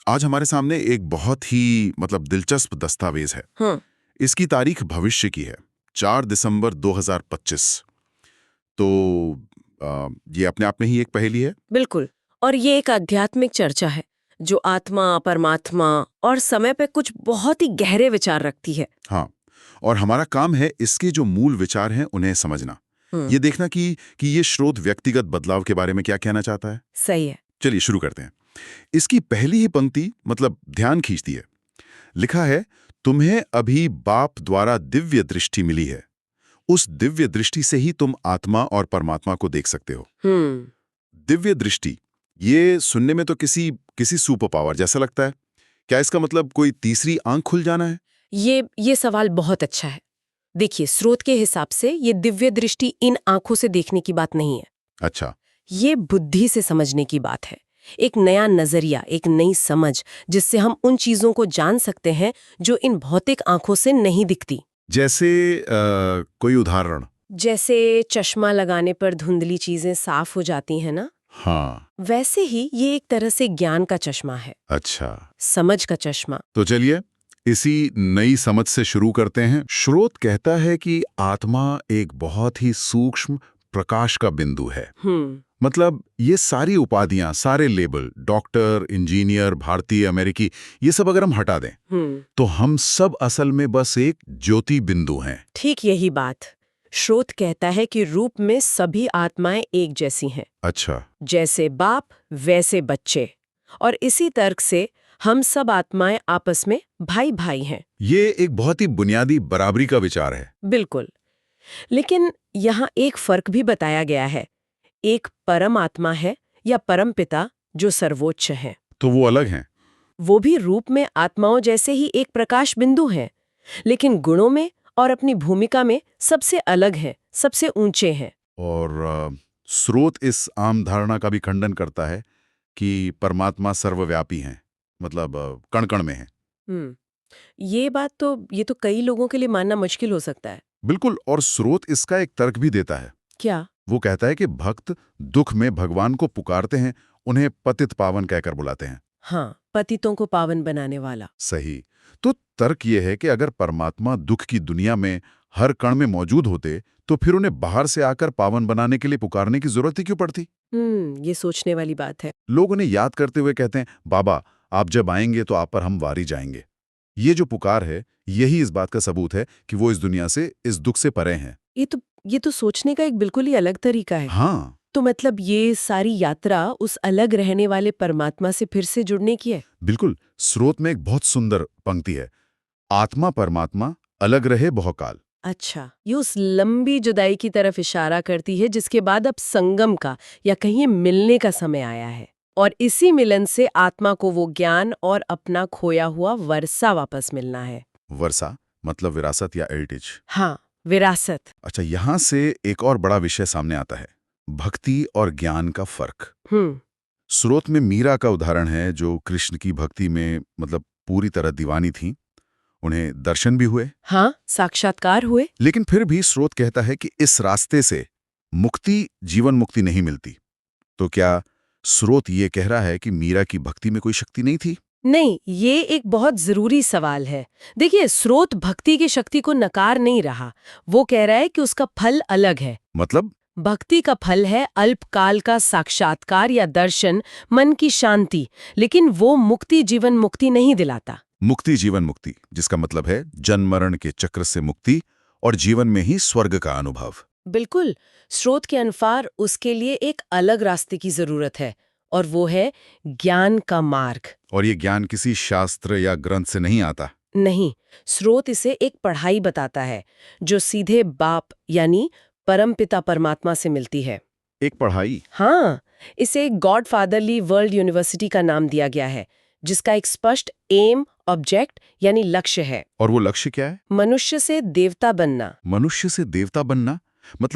आज हमारे सामने एक बहुत ही दिलचस्प दस्तावेज है। हाँ, इसकी तारीख भविष्य की है, 4 दिसंबर 2025। तो ये अपने आप में ही एक पहेली है। बिल्कुल। और ये एक आध्यात्मिक चर्चा है जो आत्मा, परमात्मा और समय पे कुछ बहुत ही गहरे विचार रखती है। हाँ, और हमारा काम है इसके जो मूल विचार हैं उन्हें समझना। हम्म, ये देखना कि ये स्रोत व्यक्तिगत बदलाव के बारे में क्या कहना चाहता है। सही है। चलिए शुरू करते हैं। इसकी पहली ही पंक्ति ध्यान खींचती है। लिखा है, तुम्हें अभी बाप द्वारा दिव्य दृष्टि मिली है। उस दिव्य दृष्टि से ही तुम आत्मा और परमात्मा को देख सकते हो। हम्म, दिव्य दृष्टि, ये सुनने में तो किसी किसी सुपर पावर जैसा लगता है। क्या इसका मतलब कोई तीसरी आंख खुल जाना है? ये सवाल बहुत अच्छा है। देखिए, स्रोत के हिसाब से ये दिव्य दृष्टि इन आंखों से देखने की बात नहीं है। अच्छा। ये बुद्धि से समझने की बात है। एक नया नजरिया, एक नई समझ, जिससे हम उन चीजों को जान सकते हैं जो इन भौतिक आंखों से नहीं दिखती। जैसे कोई उदाहरण? जैसे चश्मा लगाने पर धुंधली चीजें साफ हो जाती हैं ना, हाँ। वैसे ही ये एक तरह से ज्ञान का चश्मा है, अच्छा, समझ का चश्मा। तो चलिए इसी नई समझ से शुरू करते हैं। स्रोत कहता है कि आत्मा एक बहुत ही सूक्ष्म प्रकाश का बिंदु है। ये सारी उपाधियां, सारे लेबल, डॉक्टर, इंजीनियर, भारतीय, अमेरिकी, ये सब अगर हम हटा दें तो हम सब असल में बस एक ज्योति बिंदु हैं। ठीक यही बात। स्रोत कहता है कि रूप में सभी आत्माएं एक जैसी हैं। अच्छा। जैसे बाप वैसे बच्चे। और इसी तर्क से हम सब आत्माएं आपस में भाई भाई हैं। ये एक बहुत ही बुनियादी बराबरी का विचार है। बिल्कुल। लेकिन यहाँ एक फर्क भी बताया गया है। एक परम आत्मा है या परम पिता जो सर्वोच्च है। तो वो अलग हैं। वो भी रूप में आत्माओं जैसे ही एक प्रकाश बिंदु है, लेकिन गुणों में और अपनी भूमिका में सबसे अलग है, सबसे ऊंचे हैं। और स्रोत इस आम धारणा का भी खंडन करता है कि परमात्मा सर्वव्यापी हैं, कण कण में है। हम्म, ये तो कई लोगों के लिए मानना मुश्किल हो सकता है। बिल्कुल, और स्रोत इसका एक तर्क भी देता है। क्या? वो कहता है कि भक्त दुख में भगवान को पुकारते हैं, उन्हें पतित पावन कहकर बुलाते हैं। हाँ, पतितों को पावन बनाने वाला। सही। तो तर्क ये है कि अगर परमात्मा दुख की दुनिया में हर कण में मौजूद होते तो फिर उन्हें बाहर से आकर पावन बनाने के लिए पुकारने की जरूरत ही क्यों पड़ती? ये सोचने वाली बात है। लोग उन्हें याद करते हुए कहते हैं, बाबा आप जब आएंगे तो आप पर हम वारी जाएंगे। ये जो पुकार है, यही इस बात का सबूत है कि वो इस दुनिया से, इस दुख से परे हैं। ये तो सोचने का एक बिल्कुल ही अलग तरीका है। हाँ, तो मतलब ये सारी यात्रा उस अलग रहने वाले परमात्मा से फिर से जुड़ने की है। बिल्कुल। स्रोत में एक बहुत सुंदर पंक्ति है, आत्मा परमात्मा अलग रहे बहुकाल। अच्छा, ये उस लंबी जुदाई की तरफ इशारा करती है जिसके बाद अब संगम का या कहीं मिलने का समय आया है। और इसी मिलन से आत्मा को वो ज्ञान और अपना खोया हुआ वर्षा वापस मिलना है। वर्षा विरासत या हेरिटेज। हाँ, विरासत। अच्छा, यहाँ से एक और बड़ा विषय सामने आता है, भक्ति और ज्ञान का फर्क। हम्म स्रोत में मीरा का उदाहरण है, जो कृष्ण की भक्ति में पूरी तरह दीवानी थी। उन्हें दर्शन भी हुए। हाँ, साक्षात्कार हुए। लेकिन फिर भी स्रोत कहता है कि इस रास्ते से मुक्ति, जीवन मुक्ति नहीं मिलती। तो क्या स्रोत ये कह रहा है कि मीरा की भक्ति में कोई शक्ति नहीं थी? नहीं, ये एक बहुत जरूरी सवाल है। देखिए, स्रोत भक्ति की शक्ति को नकार नहीं रहा। वो कह रहा है कि उसका फल अलग है। मतलब? भक्ति का फल है अल्पकाल का साक्षात्कार या दर्शन, मन की शांति, लेकिन वो मुक्ति, जीवन मुक्ति नहीं दिलाता। मुक्ति, जीवन मुक्ति, जिसका मतलब है जन्म मरण के चक्र से मुक्ति और जीवन में ही स्वर्ग का अनुभव। बिल्कुल। स्रोत के अनुसार उसके लिए एक अलग रास्ते की जरूरत है, और वो है ज्ञान का मार्ग। और ये ज्ञान किसी शास्त्र या ग्रंथ से नहीं आता। नहीं, स्रोत इसे एक पढ़ाई बताता है जो सीधे बाप यानी परमपिता परमात्मा से मिलती है। एक पढ़ाई? हाँ, इसे गॉड फादरली वर्ल्ड यूनिवर्सिटी का नाम दिया गया है, जिसका एक स्पष्ट एम, ऑब्जेक्ट यानी लक्ष्य है। और वो लक्ष्य क्या है? मनुष्य से देवता बनना। मनुष्य से देवता बनना?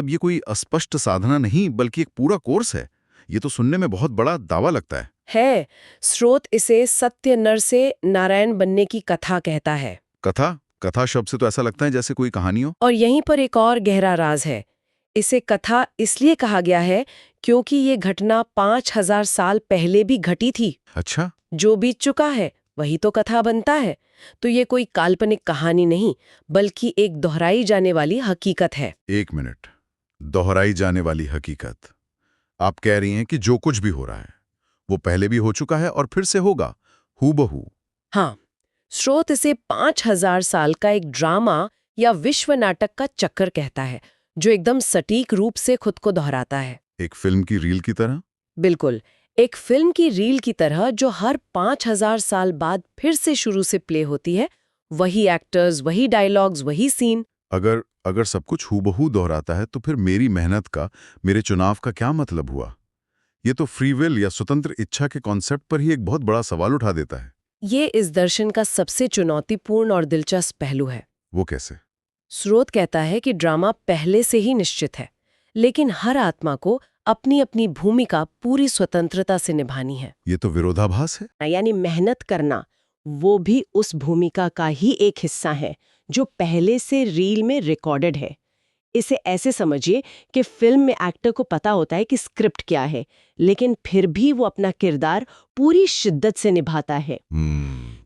ये कोई अस्पष्ट साधना नहीं, बल्कि एक पूरा कोर्स है। ये तो सुनने में बहुत बड़ा दावा लगता है। स्रोत इसे सत्य नर से नारायण बनने की कथा कहता है। कथा? कथा शब्द से तो ऐसा लगता है जैसे कोई कहानी हो। और यहीं पर एक और गहरा राज है। इसे कथा इसलिए कहा गया है क्योंकि ये घटना 5000 साल पहले भी घटी थी। अच्छा। जो बीत चुका है वही तो कथा बनता है। तो ये कोई काल्पनिक कहानी नहीं, बल्कि एक दोहराई जाने वाली हकीकत है। एक मिनट, दोहराई जाने वाली हकीकत। आप कह रही हैं कि जो कुछ भी हो रहा है वो पहले भी हो चुका है और फिर से होगा, हूबहू। हाँ, स्रोत इसे 5000 साल का एक ड्रामा या विश्व नाटक का चक्कर कहता है, जो एकदम सटीक रूप से खुद को दोहराता है। एक फिल्म की रील की तरह? बिल्कुल, एक फिल्म की रील की तरह जो हर 5000 साल बाद फिर से शुरू से प्ले होती है। वही एक्टर्स, वही डायलॉग्स, वही सीन। अगर सब कुछ हूबहू दोहराता है तो फिर मेरी मेहनत का, मेरे चुनाव का क्या मतलब हुआ? ये तो फ्री विल या स्वतंत्र इच्छा के कॉन्सेप्ट पर ही एक बहुत बड़ा सवाल उठा देता है। ये इस दर्शन का सबसे चुनौतीपूर्ण और दिलचस्प पहलू है। वो कैसे? स्रोत कहता है कि ड्रामा पहले से ही निश्चित है, लेकिन हर आत्मा को अपनी अपनी भूमिका पूरी स्वतंत्रता से निभानी है। ये तो विरोधाभास है। यानी मेहनत करना वो भी उस भूमिका का ही एक हिस्सा है जो पहले से रील में रिकॉर्डेड है। इसे ऐसे समझिए कि फिल्म में एक्टर को पता होता है कि स्क्रिप्ट क्या है, लेकिन फिर भी वो अपना किरदार पूरी शिद्दत से निभाता है।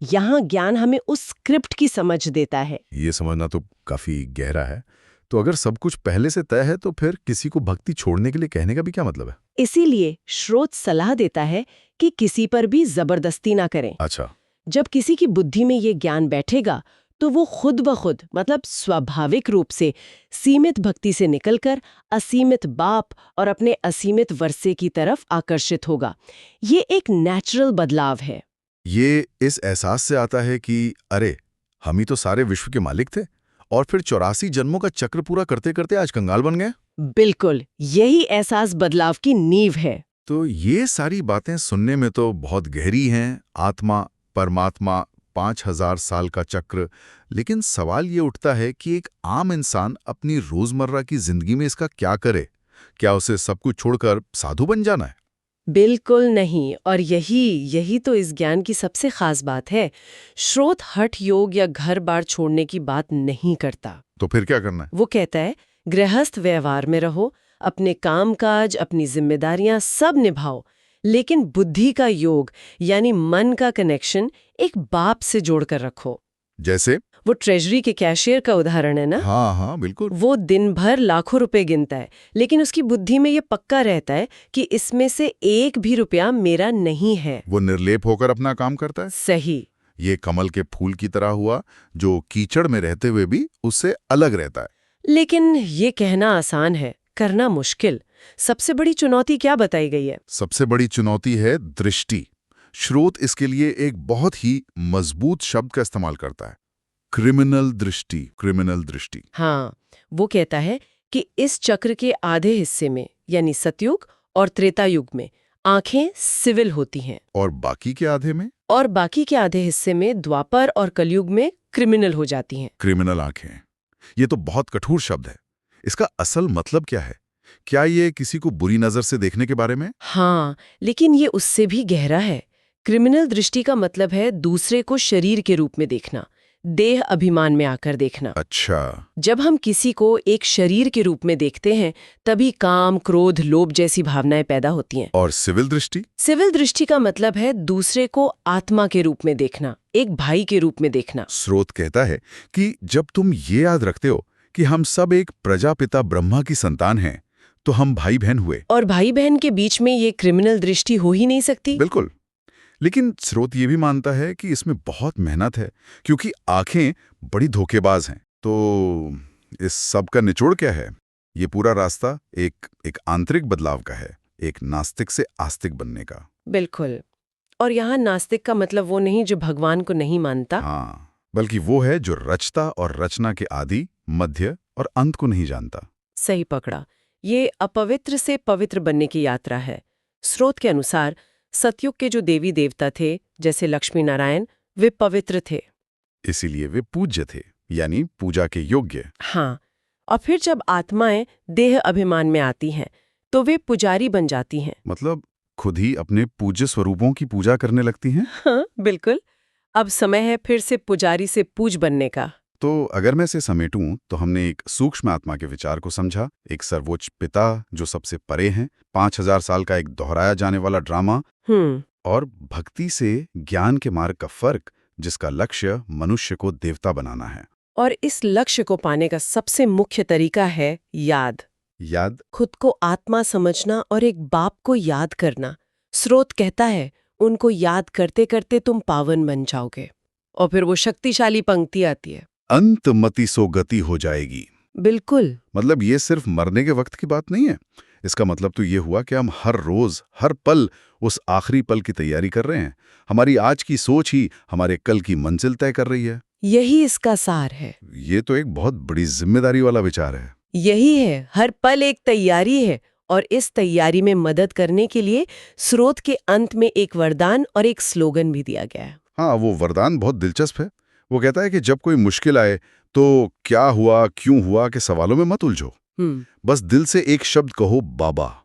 यहाँ ज्ञान हमें उस स्क्रिप्ट की समझ देता है। ये समझना तो काफी गहरा है। तो अगर सब कुछ पहले से तय है तो फिर किसी को भक्ति छोड़ने के लिए कहने का भी क्या मतलब है? इसीलिए स्रोत सलाह देता है कि किसी पर भी जबरदस्ती ना करें। अच्छा। जब किसी की बुद्धि में ये ज्ञान बैठेगा तो वो खुद ब खुद, मतलब स्वाभाविक रूप से सीमित भक्ति से निकलकर असीमित बाप और अपने असीमित वर्षे की तरफ आकर्षित होगा। ये एक नेचुरल बदलाव है। ये इस एहसास से आता है कि अरे, हम ही तो सारे विश्व के मालिक थे और फिर 84 जन्मों का चक्र पूरा करते करते आज कंगाल बन गए। बिल्कुल, यही एहसास बदलाव की नींव है। तो ये सारी बातें सुनने में तो बहुत गहरी हैं, आत्मा, परमात्मा, 5000 साल का चक्र। लेकिन सवाल ये उठता है कि एक आम इंसान अपनी रोजमर्रा की जिंदगी में इसका क्या करे? क्या उसे सब कुछ छोड़कर साधु बन जाना है? बिल्कुल नहीं, और यही तो इस ज्ञान की सबसे खास बात है। स्रोत हठ योग या घर बार छोड़ने की बात नहीं करता। तो फिर क्या करना है? वो कहता है गृहस्थ व्यवहार में रहो, अपने कामकाज, अपनी जिम्मेदारियां सब निभाओ, लेकिन बुद्धि का योग यानी मन का कनेक्शन एक बाप से जोड़कर रखो। जैसे? वो ट्रेजरी के कैशियर का उदाहरण है ना। हाँ, बिल्कुल। वो दिन भर लाखों रुपए गिनता है, लेकिन उसकी बुद्धि में ये पक्का रहता है कि इसमें से एक भी रुपया मेरा नहीं है। वो निर्लेप होकर अपना काम करता है। सही। ये कमल के फूल की तरह हुआ, जो कीचड़ में रहते हुए भी उससे अलग रहता है। लेकिन ये कहना आसान है, करना मुश्किल। सबसे बड़ी चुनौती क्या बताई गई है? सबसे बड़ी चुनौती है दृष्टि। स्रोत इसके लिए एक बहुत ही मजबूत शब्द का इस्तेमाल करता है, क्रिमिनल दृष्टि। क्रिमिनल दृष्टि। हाँ, वो कहता है कि इस चक्र के आधे हिस्से में, यानी सतयुग और त्रेता युग में, आंखें सिविल होती हैं, और बाकी के आधे में? और बाकी के आधे हिस्से में, द्वापर और कलयुग में, क्रिमिनल हो जाती हैं। क्रिमिनल आंखें, ये तो बहुत कठोर शब्द है। इसका असल मतलब क्या है? क्या ये किसी को बुरी नजर से देखने के बारे में? हाँ, लेकिन ये उससे भी गहरा है। क्रिमिनल दृष्टि का मतलब है दूसरे को शरीर के रूप में देखना, देह अभिमान में आकर देखना। अच्छा। जब हम किसी को एक शरीर के रूप में देखते हैं, तभी काम, क्रोध, लोभ जैसी भावनाएं पैदा होती हैं। और सिविल दृष्टि? सिविल दृष्टि का मतलब है दूसरे को आत्मा के रूप में देखना, एक भाई के रूप में देखना। स्रोत कहता है कि जब तुम ये याद रखते हो कि हम सब एक प्रजापिता ब्रह्मा की संतान हैं, तो हम भाई बहन हुए। और भाई बहन के बीच में ये क्रिमिनल दृष्टि हो ही नहीं सकती। बिल्कुल। लेकिन स्रोत ये भी मानता है कि इसमें बहुत मेहनत है, क्योंकि आंखें बड़ी धोखेबाज हैं। तो इस सब का निचोड़ क्या है? ये पूरा रास्ता एक आंतरिक बदलाव का है, एक नास्तिक से आस्तिक बनने का। बिल्कुल। और यहाँ नास्तिक का मतलब वो नहीं जो भगवान को नहीं मानता। हाँ, बल्कि वो है जो रचता और रचना के आदि, मध्य और अंत को नहीं जानता। सही पकड़ा। ये अपवित्र से पवित्र बनने की यात्रा है। स्रोत के अनुसार सतयुग के जो देवी देवता थे, जैसे लक्ष्मी नारायण, वे पवित्र थे, इसीलिए वे पूज्य थे, यानी पूजा के योग्य। हाँ। और फिर जब आत्माएं देह अभिमान में आती हैं, तो वे पुजारी बन जाती हैं। मतलब खुद ही अपने पूज्य स्वरूपों की पूजा करने लगती हैं। हाँ, बिल्कुल। अब समय है फिर से पुजारी से पूज बनने का। तो अगर मैं इसे समेटूं तो हमने एक सूक्ष्म आत्मा के विचार को समझा, एक सर्वोच्च पिता जो सबसे परे हैं, 5000 साल का एक दोहराया जाने वाला ड्रामा, और भक्ति से ज्ञान के मार्ग का फर्क, जिसका लक्ष्य मनुष्य को देवता बनाना है। और इस लक्ष्य को पाने का सबसे मुख्य तरीका है याद। खुद को आत्मा समझना और एक बाप को याद करना। स्रोत कहता है उनको याद करते करते तुम पावन बन जाओगे। और फिर वो शक्तिशाली पंक्ति आती है, अंत मति सो गति हो जाएगी। बिल्कुल। मतलब ये सिर्फ मरने के वक्त की बात नहीं है। इसका मतलब तो ये हुआ कि हम हर रोज हर पल उस आखिरी पल की तैयारी कर रहे हैं। हमारी आज की सोच ही हमारे कल की मंजिल तय कर रही है। यही इसका सार है। ये तो एक बहुत बड़ी जिम्मेदारी वाला विचार है। यही है, हर पल एक तैयारी है। और इस तैयारी में मदद करने के लिए स्रोत के अंत में एक वरदान और एक स्लोगन भी दिया गया है। हाँ, वो वरदान बहुत दिलचस्प है। वो कहता है कि जब कोई मुश्किल आए तो क्या हुआ, क्यों हुआ के सवालों में मत उलझो। बस दिल से एक शब्द कहो, बाबा।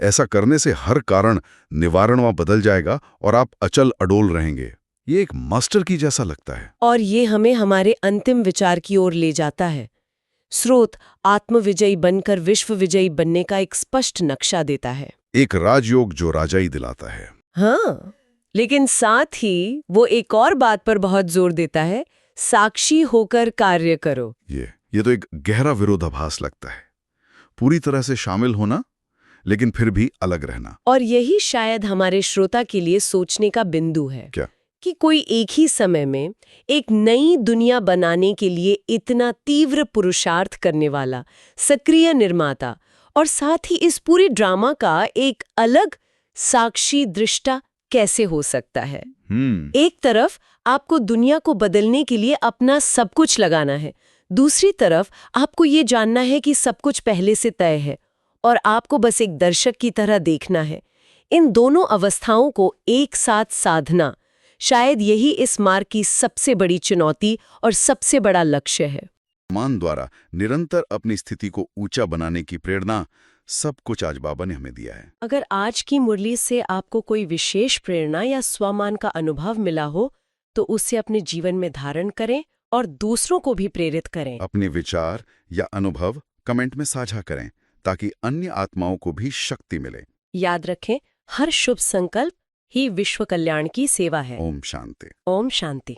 ऐसा करने से हर कारण निवारण वहां बदल जाएगा और आप अचल अडोल रहेंगे। ये एक मास्टर की जैसा लगता है। और ये हमें हमारे अंतिम विचार की ओर ले जाता है। स्रोत आत्मविजयी बनकर विश्व विजयी बनने का एक स्पष्ट नक्शा देता है। एक राजयोग जो राजाई दिलाता है। हाँ, लेकिन साथ ही वो एक और बात पर बहुत जोर देता है, साक्षी होकर कार्य करो। ये तो एक गहरा विरोधाभास लगता है। पूरी तरह से शामिल होना, लेकिन फिर भी अलग रहना। और यही शायद हमारे श्रोता के लिए सोचने का बिंदु है। क्या? कि कोई एक ही समय में एक नई दुनिया बनाने के लिए इतना तीव्र पुरुषार्थ करने वाला सक्रिय निर्माता और साथ ही इस पूरे ड्रामा का एक अलग साक्षी दृष्टा कैसे हो सकता है। एक तरफ आपको दुनिया को बदलने के लिए अपना सब कुछ लगाना है, दूसरी तरफ आपको ये जानना है कि सब कुछ पहले से तय है और आपको बस एक दर्शक की तरह देखना है। इन दोनों अवस्थाओं को एक साथ साधना, शायद यही इस मार्ग की सबसे बड़ी चुनौती और सबसे बड़ा लक्ष्य है। मान द्वारा निरंतर अपनी स्थिति को ऊंचा बनाने की प्रेरणा सब कुछ आज बाबा ने हमें दिया है। अगर आज की मुरली से आपको कोई विशेष प्रेरणा या स्वमान का अनुभव मिला हो तो उसे अपने जीवन में धारण करें और दूसरों को भी प्रेरित करें। अपने विचार या अनुभव कमेंट में साझा करें ताकि अन्य आत्माओं को भी शक्ति मिले। याद रखें, हर शुभ संकल्प ही विश्व कल्याण की सेवा है। ओम शांति। ओम शांति।